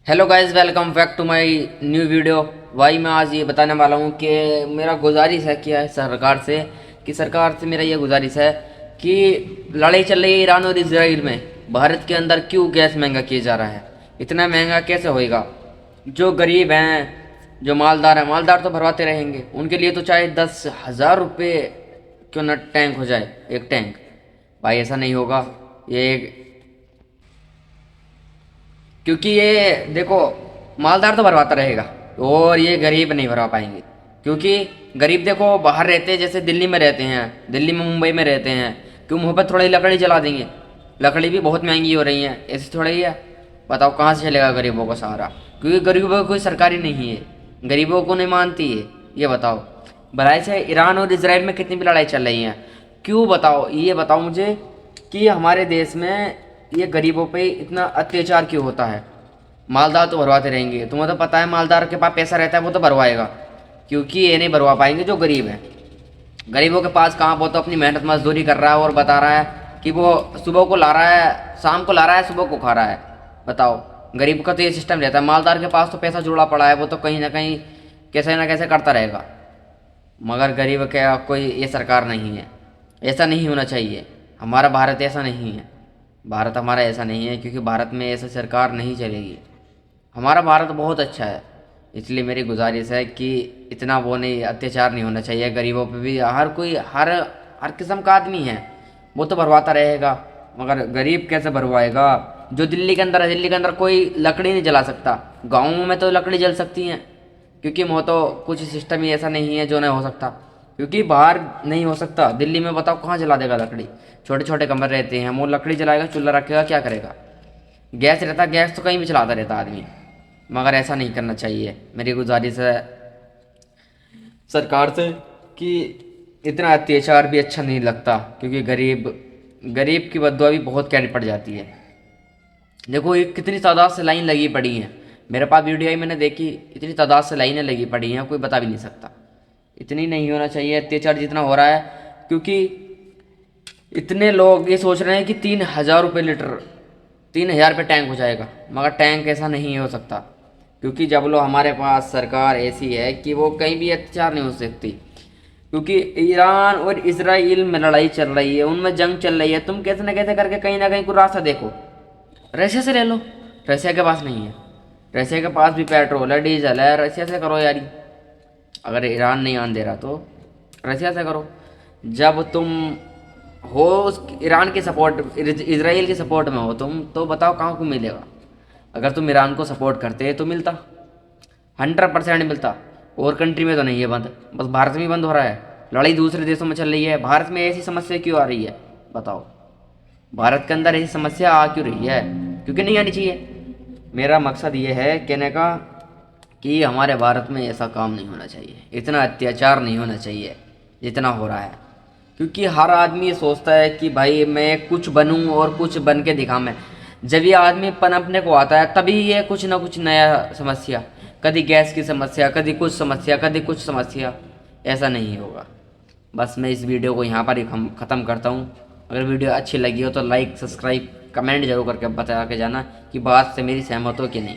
Hello guys, welcome back to my new video. भाई मैं आज ये बताने वाला हूँ कि मेरा गुजारिश है क्या है सरकार से, कि सरकार से मेरा ये गुजारिश है कि लड़ाई चल रही है ईरान और इसराइल में, भारत के अंदर क्यों गैस महंगा किया जा रहा है। इतना महंगा कैसे होएगा। जो गरीब हैं, जो मालदार हैं, मालदार तो भरवाते रहेंगे, उनके लिए तो चाहे 10,000 रुपये क्यों न टैंक हो जाए, एक टैंक। भाई ऐसा नहीं होगा ये, क्योंकि ये देखो, मालदार तो भरवाता रहेगा और ये गरीब नहीं भरवा पाएंगे। क्योंकि गरीब देखो बाहर रहते हैं, जैसे दिल्ली में रहते हैं, दिल्ली में मुंबई में रहते हैं, क्यों मुँह पर थोड़ी लकड़ी जला देंगे। लकड़ी भी बहुत महंगी हो रही है, ऐसे थोड़ा ही है। बताओ कहाँ से चलेगा गरीबों का सहारा, क्योंकि गरीबों की कोई सरकारी नहीं है, गरीबों को नहीं मानती है। ये बताओ, भलाई से ईरान और इसराइल में कितनी भी लड़ाई चल रही है, क्यों बताओ, ये बताओ मुझे कि हमारे देश में ये गरीबों पे इतना अत्याचार क्यों होता है। मालदार तो भरवाते रहेंगे, तुम्हें तो पता है मालदार के पास पैसा रहता है, वो तो भरवाएगा, क्योंकि ये नहीं भरवा पाएंगे जो गरीब हैं। गरीबों के पास कहाँ, वो तो अपनी मेहनत मजदूरी कर रहा है और बता रहा है कि वो सुबह को ला रहा है, शाम को ला रहा है, सुबह को खा रहा है। बताओ, गरीब का तो ये सिस्टम रहता है। मालदार के पास तो पैसा जुड़ा पड़ा है, वो तो कहीं ना कहीं कैसे ना कैसे करता रहेगा। मगर गरीब का कोई ये सरकार नहीं है। ऐसा नहीं होना चाहिए। हमारा भारत ऐसा नहीं है, भारत हमारा ऐसा नहीं है, क्योंकि भारत में ऐसा सरकार नहीं चलेगी। हमारा भारत बहुत अच्छा है, इसलिए मेरी गुजारिश है कि इतना वो नहीं, अत्याचार नहीं होना चाहिए गरीबों पे भी। हर कोई, हर हर किस्म का आदमी है, वो तो भरवाता रहेगा, मगर गरीब कैसे भरवाएगा। जो दिल्ली के अंदर है, दिल्ली के अंदर कोई लकड़ी नहीं जला सकता, गाँव में तो लकड़ी जल सकती हैं, क्योंकि वो तो कुछ सिस्टम ही ऐसा नहीं है जो नहीं हो सकता। क्योंकि बाहर नहीं हो सकता, दिल्ली में बताओ कहाँ जला देगा लकड़ी। छोटे छोटे कमरे रहते हैं, वो लकड़ी जलाएगा, चूल्हा रखेगा, क्या करेगा। गैस रहता, गैस तो कहीं भी चलाता रहता आदमी, मगर ऐसा नहीं करना चाहिए। मेरी गुजारिश है सरकार से कि इतना अत्याचार भी अच्छा नहीं लगता, क्योंकि गरीब गरीब की बददुआ भी बहुत कैरी पड़ जाती है। देखो ये कितनी तादाद से लाइन लगी पड़ी है, मेरे पास वीडियो आई, मैंने देखी, इतनी तादाद से लाइनें लगी पड़ी हैं, कोई बता भी नहीं सकता। इतनी नहीं होना चाहिए अत्याचार जितना हो रहा है, क्योंकि इतने लोग ये सोच रहे हैं कि 3,000 रुपये लीटर, 3,000 रुपये टैंक हो जाएगा, मगर टैंक ऐसा नहीं हो सकता। क्योंकि जब लो हमारे पास सरकार ऐसी है कि वो कहीं भी अत्याचार नहीं हो सकती। क्योंकि ईरान और इसराइल में लड़ाई चल रही है, उनमें जंग चल रही है, तुम कैसे ना कैसे करके कहीं ना कहीं कोई रास्ता देखो। रशिया से ले लो, रशिया के पास नहीं है, रशिया के पास भी पेट्रोल है, डीजल है, रशिया से करो यारी। अगर ईरान नहीं आन दे रहा तो रशिया से करो। जब तुम हो उस ईरान के सपोर्ट, इसराइल के सपोर्ट में हो तुम, तो बताओ कहाँ को मिलेगा। अगर तुम ईरान को सपोर्ट करते तो मिलता, 100% मिलता। और कंट्री में तो नहीं है बंद, बस भारत में ही बंद हो रहा है। लड़ाई दूसरे देशों में चल रही है, भारत में ऐसी समस्या क्यों आ रही है बताओ। भारत के अंदर ऐसी समस्या आ क्यों रही है, क्योंकि नहीं आनी चाहिए। मेरा मकसद ये है कहने का कि हमारे भारत में ऐसा काम नहीं होना चाहिए, इतना अत्याचार नहीं होना चाहिए जितना हो रहा है। क्योंकि हर आदमी ये सोचता है कि भाई मैं कुछ बनूं और कुछ बन के दिखा मैं। जब ये आदमी पनपने को आता है तभी ये कुछ ना कुछ नया समस्या, कभी गैस की समस्या, कभी कुछ समस्या, कभी कुछ समस्या। ऐसा नहीं होगा। बस मैं इस वीडियो को यहाँ पर ही ख़त्म करता हूँ। अगर वीडियो अच्छी लगी हो तो लाइक, सब्सक्राइब, कमेंट जरूर करके बता के जाना कि बात से मेरी सहमत हो कि नहीं।